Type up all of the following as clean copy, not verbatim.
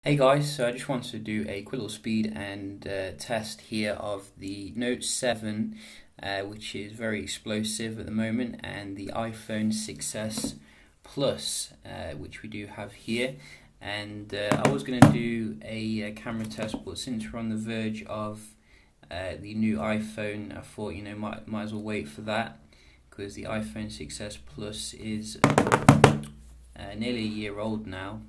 Hey guys, so I just wanted to do a quick little speed and test here of the Note 7, which is very explosive at the moment, and the iPhone 6s Plus, which we do have here. And I was going to do a camera test, but since we're on the verge of the new iPhone, I thought, might as well wait for that, because the iPhone 6s Plus is nearly a year old now.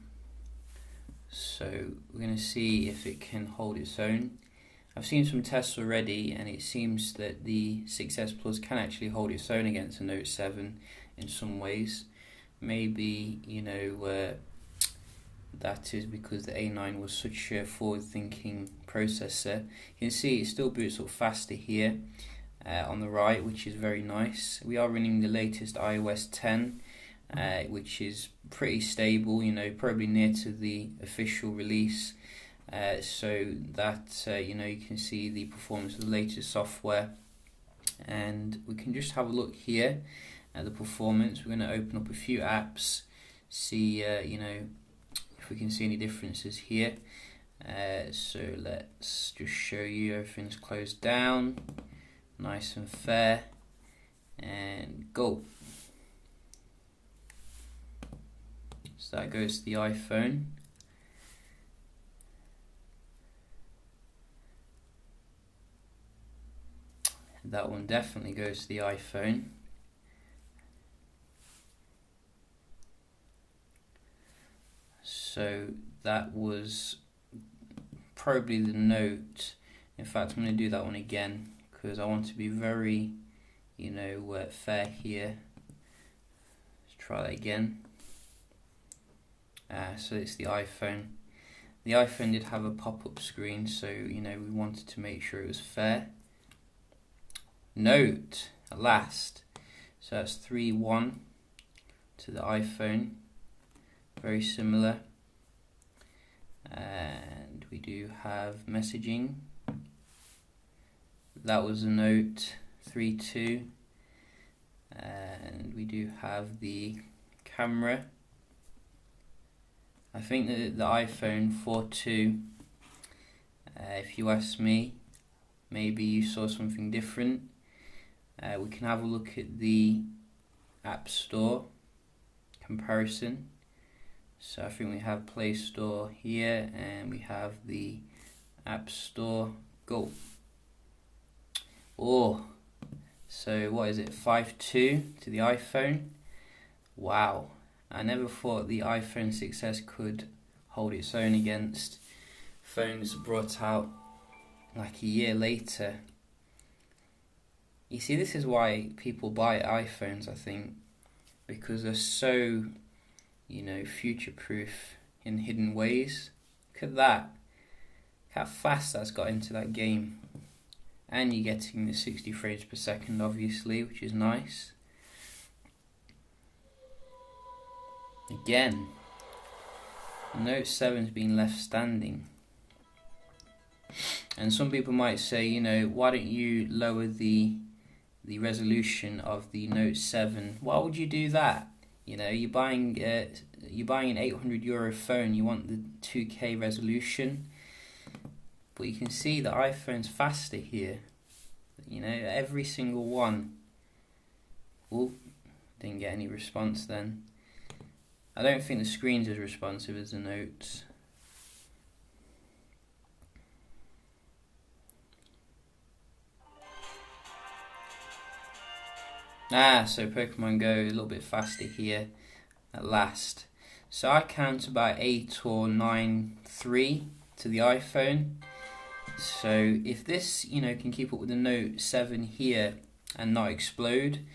So we're going to see if it can hold its own. I've seen some tests already, and it seems that the 6s Plus can actually hold its own against the Note 7 in some ways. Maybe, that is because the A9 was such a forward-thinking processor. You can see it still boots up faster here on the right, which is very nice. We are running the latest iOS 10. Which is pretty stable, probably near to the official release, so that you can see the performance of the latest software. And we can just have a look here at the performance. We're going to open up a few apps, see if we can see any differences here. So let's just show you everything's closed down, nice and fair, and go. So that goes to the iPhone. That one definitely goes to the iPhone. So that was probably the Note. In fact, I'm going to do that one again because I want to be very, fair here. Let's try that again. So it's the iPhone. The iPhone did have a pop-up screen, so we wanted to make sure it was fair. Note at last. So that's 3-1 to the iPhone. Very similar. And we do have messaging. That was a Note 3-2. And we do have the camera. I think that the iPhone 4.2, if you ask me, maybe you saw something different. We can have a look at the App Store comparison. So I think we have Play Store here, and we have the App Store. Go. Oh, so what is it, 5.2 to the iPhone? Wow. I never thought the iPhone 6s could hold its own against phones brought out like a year later. You see, this is why people buy iPhones, I think, because they're so, future-proof in hidden ways. Look at that. Look how fast that's got into that game. And you're getting the 60 frames per second, obviously, which is nice. Again, the Note 7's been left standing. And some people might say, why don't you lower the resolution of the Note 7? Why would you do that? You're buying an €800 phone, you want the 2K resolution. But you can see the iPhone's faster here. Every single one. Oh, didn't get any response then. I don't think the screen's as responsive as the Notes. So Pokemon Go a little bit faster here at last. So I count about 8 or 9.3 to the iPhone. So if this, can keep up with the Note 7 here and not explode,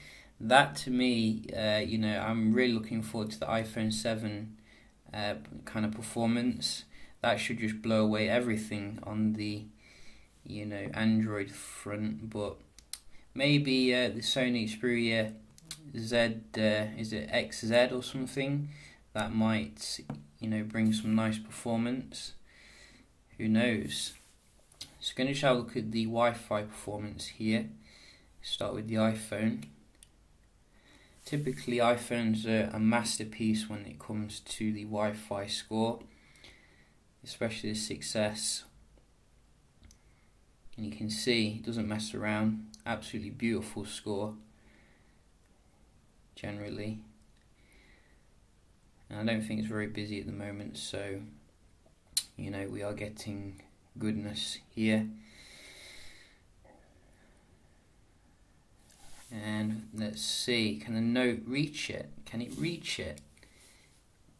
that to me, I'm really looking forward to the iPhone 7 kind of performance. That should just blow away everything on the, Android front. But maybe the Sony Xperia Z, is it XZ or something? That might, bring some nice performance. Who knows? So going to just have a look at the Wi-Fi performance here. Start with the iPhone. Typically iPhones are a masterpiece when it comes to the Wi-Fi score. especially the 6S. And you can see it doesn't mess around. Absolutely beautiful score generally. And I don't think it's very busy at the moment, so you know, we are getting goodness here. And let's see, can the note reach it? Can it reach it?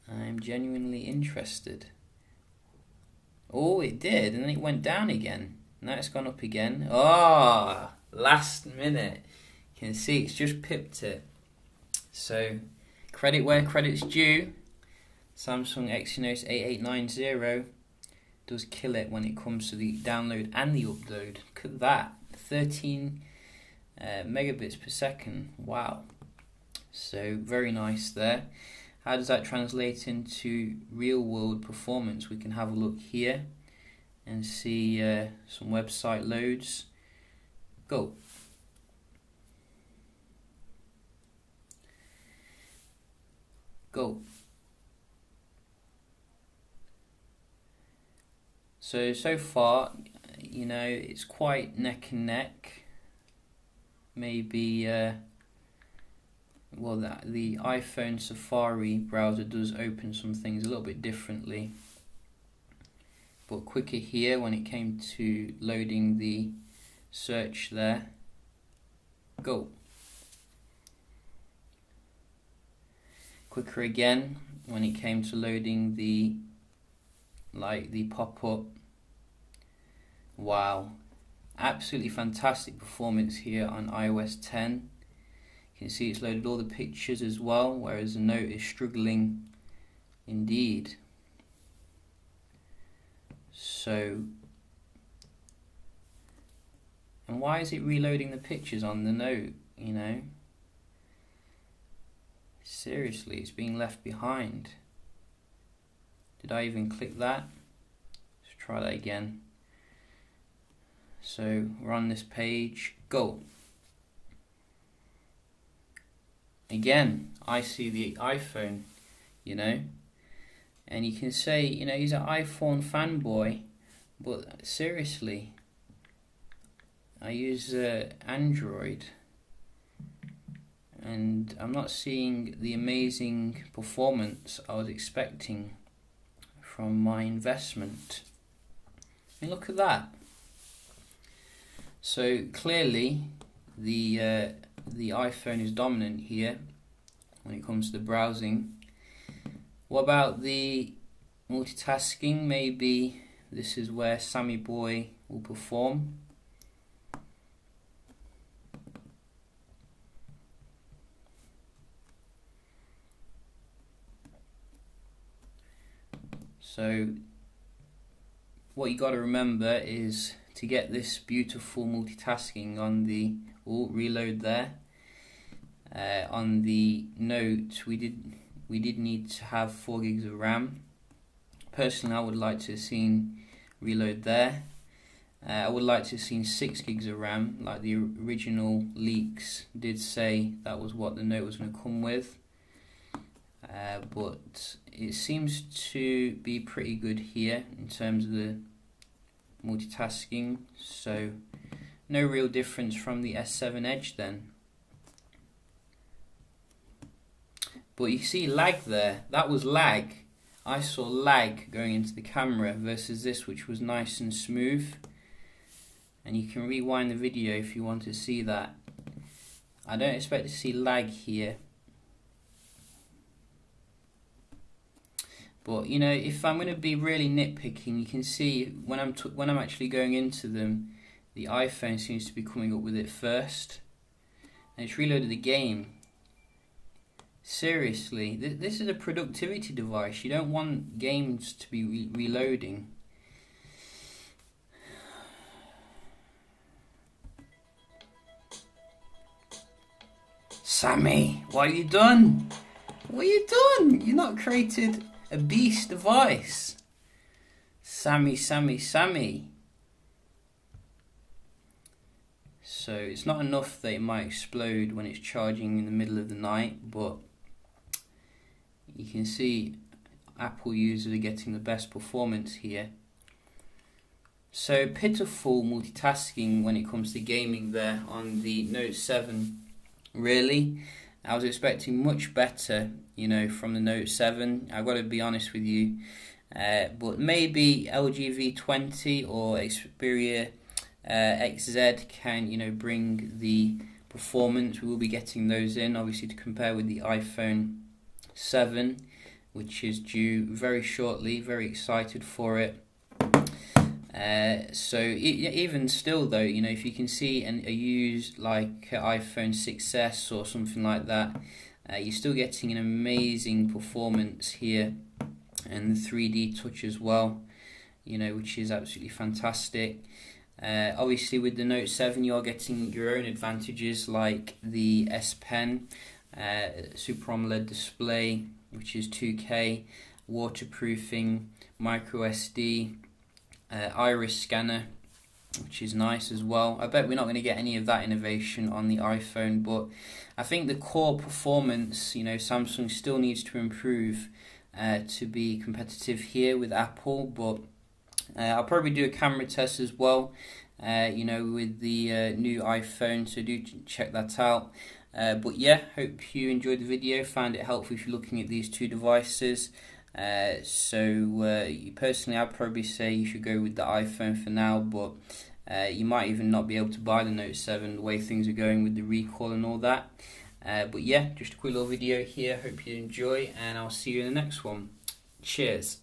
I'm genuinely interested. Oh, it did, and then it went down again. Now it's gone up again. Ah, last minute. You can see it's just pipped it. So, credit where credit's due. Samsung Exynos 8890 does kill it when it comes to the download and the upload. Look at that, 13 megabits per second. Wow. So very nice there. How does that translate into real world performance? We can have a look here and see some website loads. Go. Go. So far, you know, it's quite neck and neck. Maybe, well, the iPhone Safari browser does open some things a little bit differently, but quicker here when it came to loading the search there. Go. Quicker again when it came to loading the pop-up. Wow, absolutely fantastic performance here on iOS 10. You can see it's loaded all the pictures as well, whereas the Note is struggling indeed. So, and why is it reloading the pictures on the Note, you know? Seriously, it's being left behind. Did I even click that? Let's try that again. So we're on this page. Go. Again, I see the iPhone, you know, and you can say, you know, he's an iPhone fanboy, but seriously, I use Android, and I'm not seeing the amazing performance I was expecting from my investment. I mean, look at that. So clearly the iPhone is dominant here when it comes to the browsing. What about the multitasking? Maybe this is where Sammy Boy will perform. So what you got to remember is to get this beautiful multitasking on the reload there. On the Note, we did need to have 4 gigs of RAM. Personally, I would like to have seen reload there. I would like to have seen 6 gigs of RAM, like the original leaks did say that was what the Note was going to come with. But it seems to be pretty good here in terms of the multitasking, so no real difference from the S7 Edge then. But you see lag there, that was lag. I saw lag going into the camera versus this, which was nice and smooth. And you can rewind the video if you want to see that. I don't expect to see lag here. But you know, if I'm going to be really nitpicking, you can see when I'm actually going into them, the iPhone seems to be coming up with it first, and it's reloaded the game. Seriously, this is a productivity device. You don't want games to be reloading. Sammy, what have you done? What have you done? You've not created a beast device. Sammy. So it's not enough that it might explode when it's charging in the middle of the night, but you can see Apple users are getting the best performance here. So pitiful multitasking when it comes to gaming there on the Note 7. Really, I was expecting much better, from the Note 7. I've got to be honest with you. But maybe LG V20 or Xperia XZ can, bring the performance. We will be getting those in, obviously, to compare with the iPhone 7, which is due very shortly. Very excited for it. So even still though, if you can see a used like iPhone 6s or something like that, you're still getting an amazing performance here, and the 3D touch as well, which is absolutely fantastic. Obviously with the Note 7 you are getting your own advantages like the S Pen, Super AMOLED display, which is 2K, waterproofing, micro SD, iris scanner, which is nice as well. I bet we're not going to get any of that innovation on the iPhone, but I think the core performance, Samsung still needs to improve to be competitive here with Apple. But I'll probably do a camera test as well, with the new iPhone, so do check that out. But yeah, hope you enjoyed the video, found it helpful if you're looking at these two devices. Personally, I'd probably say you should go with the iPhone for now, but you might even not be able to buy the Note 7 the way things are going with the recall and all that. But yeah, just a quick little video here. Hope you enjoy, and I'll see you in the next one. Cheers.